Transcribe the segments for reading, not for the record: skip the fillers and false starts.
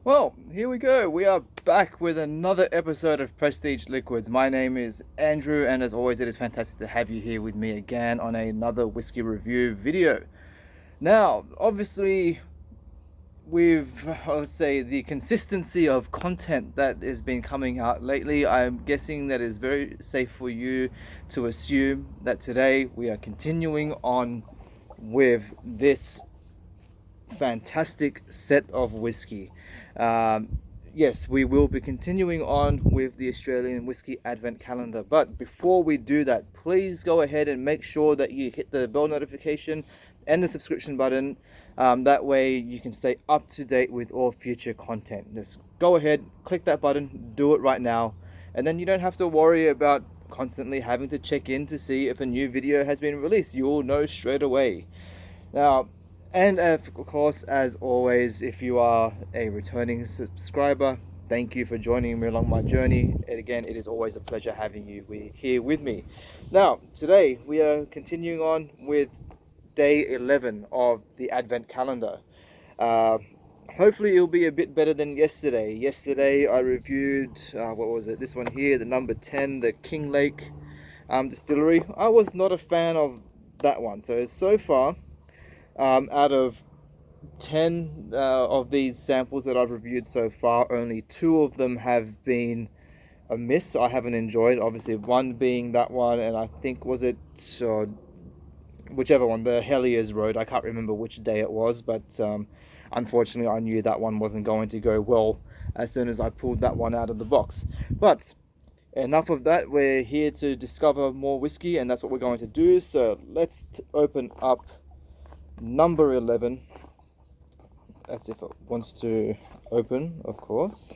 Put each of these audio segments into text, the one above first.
Well, here we go. We are back with another episode of Prestige Liquids. My name is Andrew, and as always, it is fantastic to have you here with me again on another whiskey review video. Now, obviously, let's say, the consistency of content that has been coming out lately, I'm guessing that is very safe for you to assume that today we are continuing on with this fantastic set of whiskey. Yes, we will be continuing on with the Australian Whisky Advent Calendar, but before we do that, please go ahead and make sure that you hit the bell notification and the subscription button. That way you can stay up to date with all future content. Just go ahead, click that button, do it right now, and then you don't have to worry about constantly having to check in to see if a new video has been released. You'll know straight away. Now, and of course, as always, if you are a returning subscriber, thank you for joining me along my journey. And again, it is always a pleasure having you here with me. Now, today we are continuing on with day 11 of the Advent Calendar. Hopefully it'll be a bit better than yesterday. Yesterday I reviewed, what was it? This one here, the number 10, the King Lake Distillery. I was not a fan of that one. So far, out of 10 of these samples that I've reviewed so far, only 2 of them have been a miss. I haven't enjoyed, obviously, one being that one, and I think was it whichever one, the Heliers Road. I can't remember which day it was, but unfortunately I knew that one wasn't going to go well as soon as I pulled that one out of the box. But enough of that. We're here to discover more whiskey, and that's what we're going to do. So let's open up number 11, as if it wants to open, of course.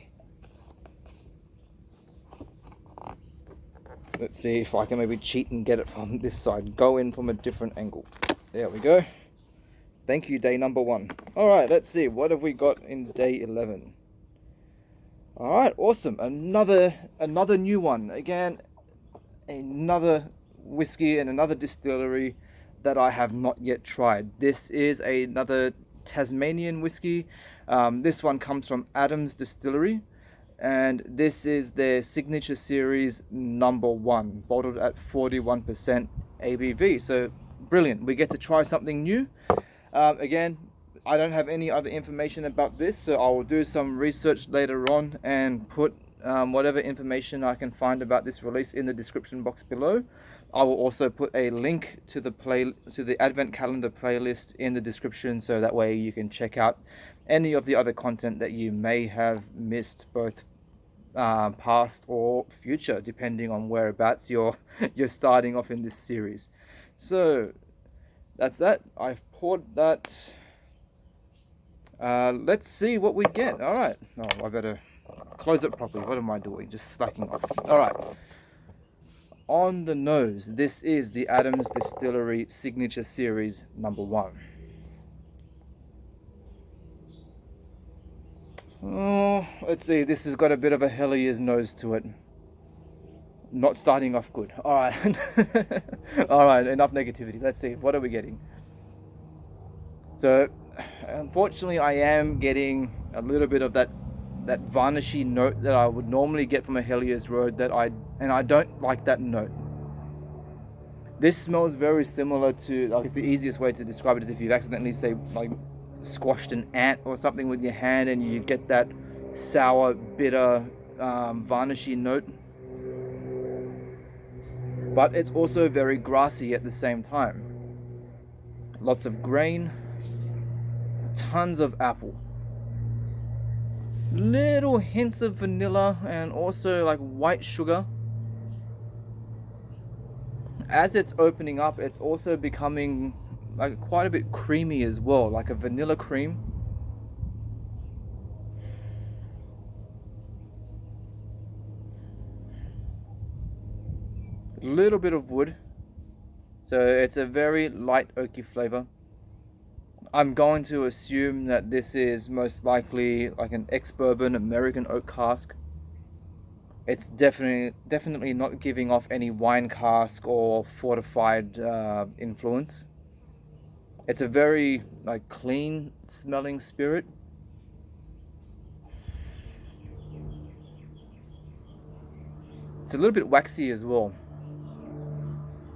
Let's see if I can maybe cheat and get it from this side, go in from a different angle. There we go. Thank you, day number 1. Alright, let's see, what have we got in day 11? Alright, awesome, another new one. Again, another whiskey and another distillery that I have not yet tried. This is another Tasmanian whiskey. This one comes from Adams Distillery, and this is their Signature Series number 1, bottled at 41% ABV. So brilliant, we get to try something new. Again, I don't have any other information about this, so I will do some research later on and put whatever information I can find about this release in the description box below. I will also put a link to the Advent Calendar playlist in the description, so that way you can check out any of the other content that you may have missed, both past or future, depending on whereabouts you're starting off in this series. So that's that. I've poured that. Let's see what we get. All right. Oh, I better close it properly. What am I doing? Just slacking off. All right. On the nose, this is the Adams Distillery Signature Series number 1. Oh, let's see. This has got a bit of a Hellier's nose to it. Not starting off good. All right. All right. Enough negativity. Let's see. What are we getting? So, unfortunately, I am getting a little bit of that varnishy note that I would normally get from a Heliers Road, and I don't like that note. This smells very similar to, like, the easiest way to describe it is if you've accidentally, say, like, squashed an ant or something with your hand, and you get that sour, bitter, varnishy note. But it's also very grassy at the same time. Lots of grain, tons of apple. Little hints of vanilla and also like white sugar. As it's opening up, it's also becoming like quite a bit creamy as well, like a vanilla cream. A little bit of wood. So it's a very light oaky flavor. I'm going to assume that this is most likely like an ex-bourbon American oak cask. It's definitely not giving off any wine cask or fortified influence. It's a very like clean smelling spirit. It's a little bit waxy as well.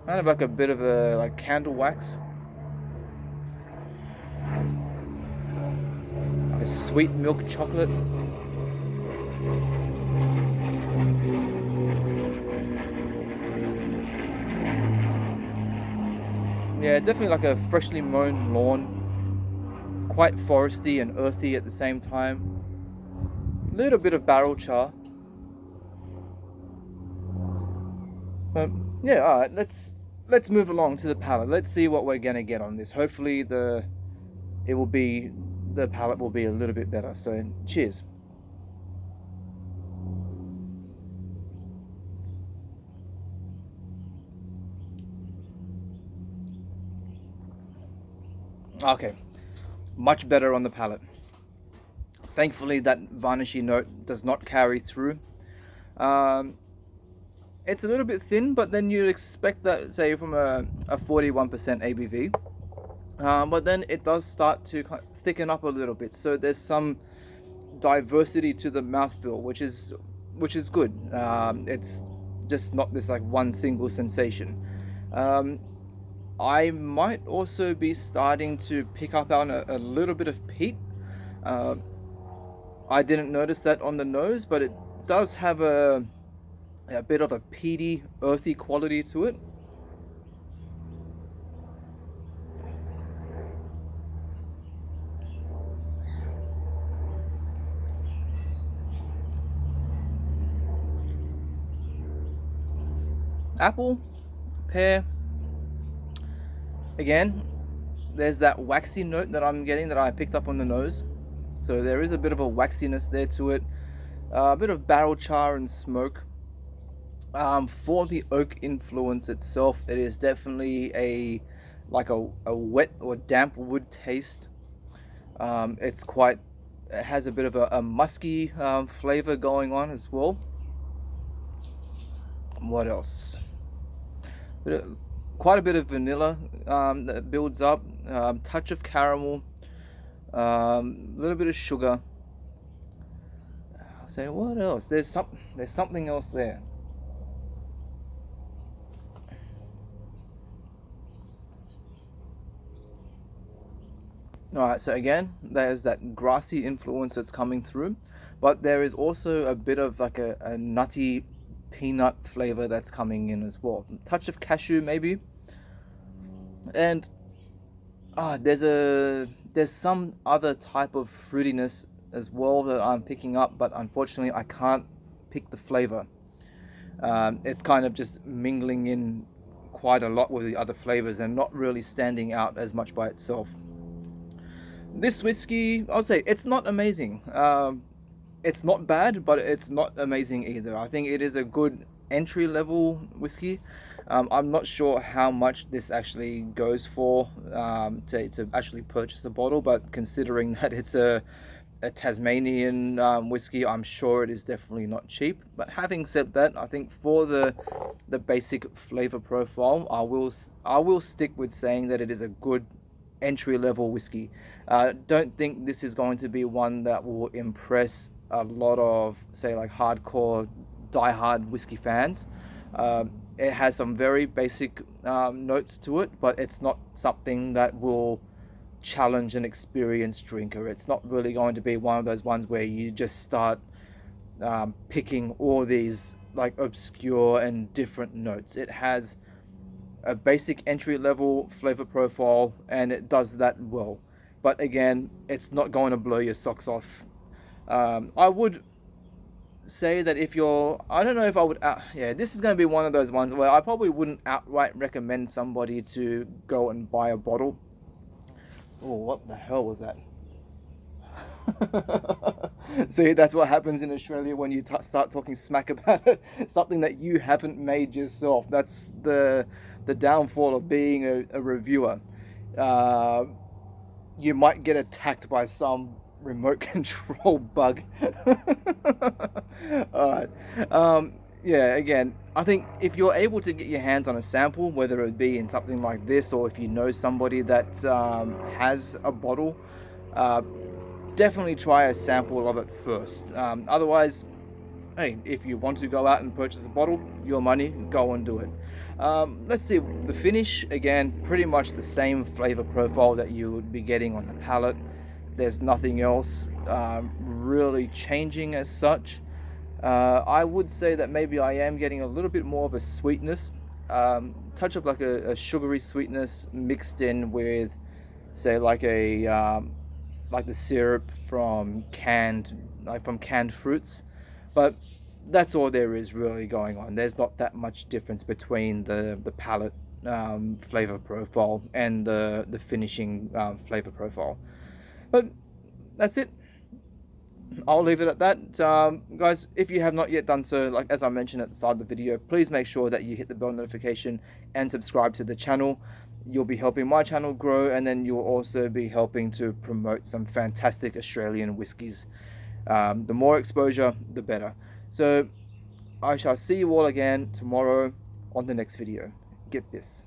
Kind of like a bit of a like candle wax. Like a sweet milk chocolate. Yeah, definitely like a freshly mown lawn. Quite foresty and earthy at the same time. A little bit of barrel char. Yeah, alright, let's move along to the palate. Let's see what we're gonna get on this. Hopefully the palate will be a little bit better. So cheers. Okay, much better on the palate. Thankfully that varnishy note does not carry through. It's a little bit thin, but then you'd expect that, say, from a 41% ABV. But then it does start to thicken up a little bit. So there's some diversity to the mouthfeel, which is good. It's just not this like one single sensation. I might also be starting to pick up on a little bit of peat. I didn't notice that on the nose, but it does have a bit of a peaty, earthy quality to it. Apple, pear. Again, there's that waxy note that I'm getting that I picked up on the nose. So there is a bit of a waxiness there to it. A bit of barrel char and smoke. For the oak influence itself, it is definitely a wet or damp wood taste. It has a bit of a musky flavor going on as well. What else? Quite a bit of vanilla that builds up. Touch of caramel. A little bit of sugar. So what else? There's something else there. Alright, so again, there's that grassy influence that's coming through, but there is also a bit of like a nutty peanut flavor that's coming in as well. Touch of cashew maybe. And there's some other type of fruitiness as well that I'm picking up, but unfortunately I can't pick the flavor. It's kind of just mingling in quite a lot with the other flavors and not really standing out as much by itself. This whiskey, I'll say, it's not amazing. It's not bad, but it's not amazing either. I think it is a good entry-level whiskey. I'm not sure how much this actually goes for to actually purchase a bottle, but considering that it's a Tasmanian whiskey, I'm sure it is definitely not cheap. But having said that, I think for the basic flavor profile, I will stick with saying that it is a good entry-level whiskey. Don't think this is going to be one that will impress a lot of, say, like hardcore die-hard whiskey fans. It has some very basic notes to it, but it's not something that will challenge an experienced drinker. It's not really going to be one of those ones where you just start picking all these like obscure and different notes. It has a basic entry-level flavor profile, and it does that well. But again, it's not going to blow your socks off. I would say that if you're, I don't know if I would, this is going to be one of those ones where I probably wouldn't outright recommend somebody to go and buy a bottle. Oh, what the hell was that? See, that's what happens in Australia when you start talking smack about it. Something that you haven't made yourself. That's the downfall of being a reviewer. You might get attacked by some remote control bug. Alright. Yeah, again, I think if you're able to get your hands on a sample, whether it be in something like this or if you know somebody that has a bottle, definitely try a sample of it first. Otherwise, hey, if you want to go out and purchase a bottle, your money, go and do it. Let's see, the finish, again, pretty much the same flavor profile that you would be getting on the palate. There's nothing else really changing as such. I would say that maybe I am getting a little bit more of a sweetness, touch of like a sugary sweetness mixed in with, say, like the syrup from canned fruits, but that's all there is really going on. There's not that much difference between the palate flavor profile and the finishing flavor profile. But that's it. I'll leave it at that. Guys, if you have not yet done so, like as I mentioned at the start of the video, please make sure that you hit the bell notification and subscribe to the channel. You'll be helping my channel grow, and then you'll also be helping to promote some fantastic Australian whiskies. The more exposure, the better. So I shall see you all again tomorrow on the next video. KIPPIS.